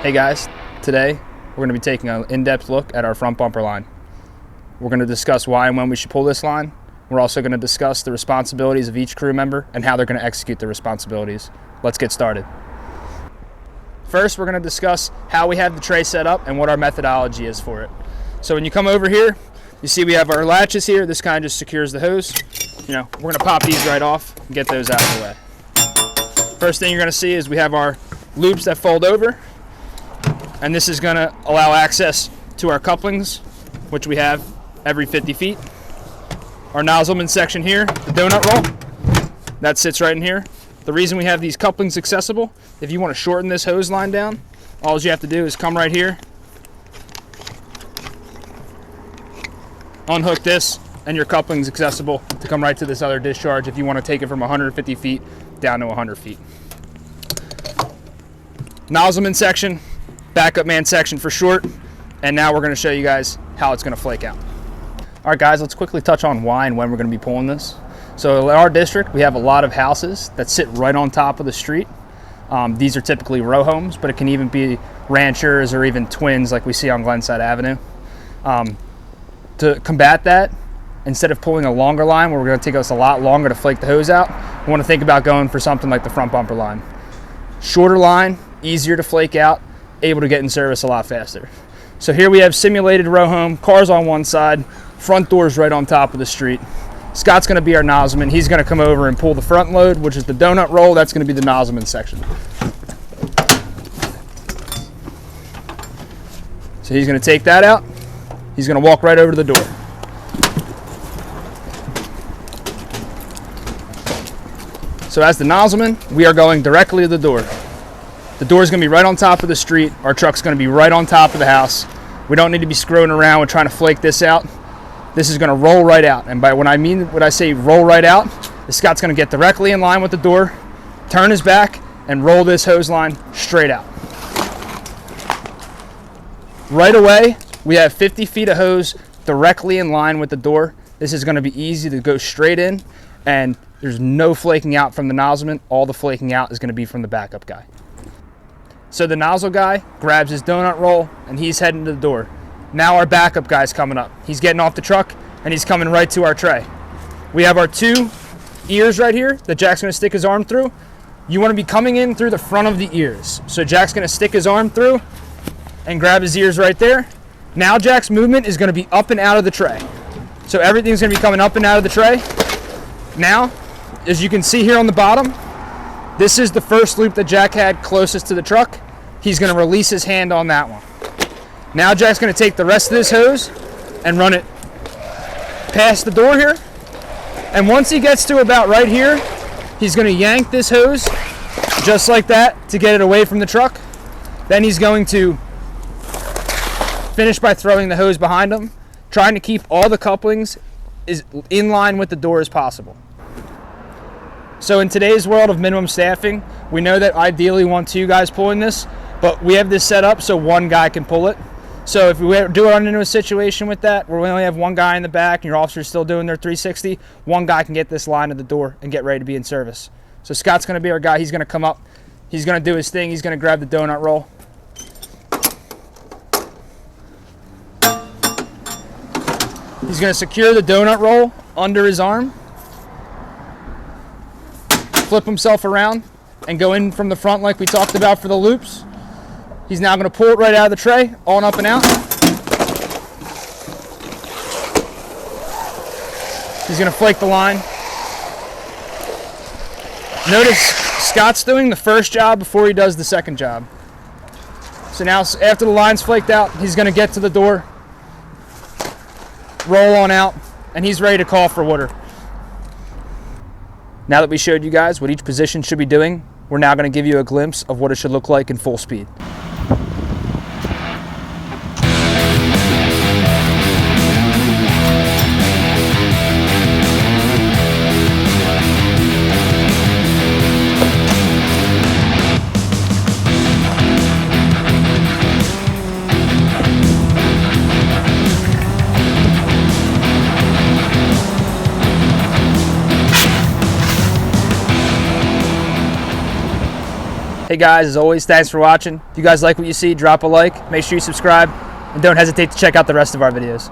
Hey guys, today we're going to be taking an in-depth look at our front bumper line. We're going to discuss why and when we should pull this line. We're also going to discuss the responsibilities of each crew member and how they're going to execute their responsibilities. Let's get started. First, we're going to discuss how we have the tray set up and what our methodology is for it. So when you come over here, you see we have our latches here. This kind of just secures the hose. We're going to pop these right off and get those out of the way. First thing you're going to see is we have our loops that fold over. And this is going to allow access to our couplings, which we have every 50 feet. Our nozzleman section here, the donut roll, that sits right in here. The reason we have these couplings accessible, if you want to shorten this hose line down, all you have to do is come right here, unhook this, and your coupling's accessible to come right to this other discharge if you want to take it from 150 feet down to 100 feet. Nozzleman section, backup man section for short, and now we're going to show you guys how it's going to flake out. All right guys, let's quickly touch on why and when we're going to be pulling this. So in our district, we have a lot of houses that sit right on top of the street. These are typically row homes, but it can even be ranchers or even twins like we see on Glenside Avenue. To combat that, instead of pulling a longer line where we're going to take us a lot longer to flake the hose out, we want to think about going for something like the front bumper line. Shorter line, easier to flake out, able to get in service a lot faster. So here we have simulated row home, cars on one side, front doors right on top of the street. Scott's going to be our nozzleman. He's going to come over and pull the front load, which is the donut roll. That's going to be the nozzleman section. So he's going to take that out. He's going to walk right over to the door. So as the nozzleman, we are going directly to the door. The door is going to be right on top of the street. Our truck's going to be right on top of the house. We don't need to be screwing around with trying to flake this out. This is going to roll right out. And by when I say roll right out, the Scott's going to get directly in line with the door, turn his back, and roll this hose line straight out. Right away, we have 50 feet of hose directly in line with the door. This is going to be easy to go straight in, and there's no flaking out from the nozzleman. All the flaking out is going to be from the backup guy. So the nozzle guy grabs his donut roll and he's heading to the door. Now our backup guy's coming up. He's getting off the truck and he's coming right to our tray. We have our two ears right here that Jack's going to stick his arm through. You want to be coming in through the front of the ears. So Jack's going to stick his arm through and grab his ears right there. Now Jack's movement is going to be up and out of the tray. So everything's going to be coming up and out of the tray. Now, as you can see here on the bottom, this is the first loop that Jack had closest to the truck. He's going to release his hand on that one. Now Jack's going to take the rest of this hose and run it past the door here. And once he gets to about right here, he's going to yank this hose just like that to get it away from the truck. Then he's going to finish by throwing the hose behind him, trying to keep all the couplings as in line with the door as possible. So in today's world of minimum staffing, we know that ideally we want two guys pulling this, but we have this set up so one guy can pull it. So if we do run into a situation with that, where we only have one guy in the back and your officer's still doing their 360, one guy can get this line to the door and get ready to be in service. So Scott's going to be our guy. He's going to come up. He's going to do his thing. He's going to grab the donut roll. He's going to secure the donut roll under his arm, flip himself around, and go in from the front like we talked about for the loops. He's now going to pull it right out of the tray, on up and out. He's going to flake the line. Notice Scott's doing the first job before he does the second job. So now after the line's flaked out, he's going to get to the door, roll on out, and he's ready to call for water. Now that we showed you guys what each position should be doing, we're now going to give you a glimpse of what it should look like in full speed. Hey guys, as always, thanks for watching. If you guys like what you see, drop a like, make sure you subscribe, and don't hesitate to check out the rest of our videos.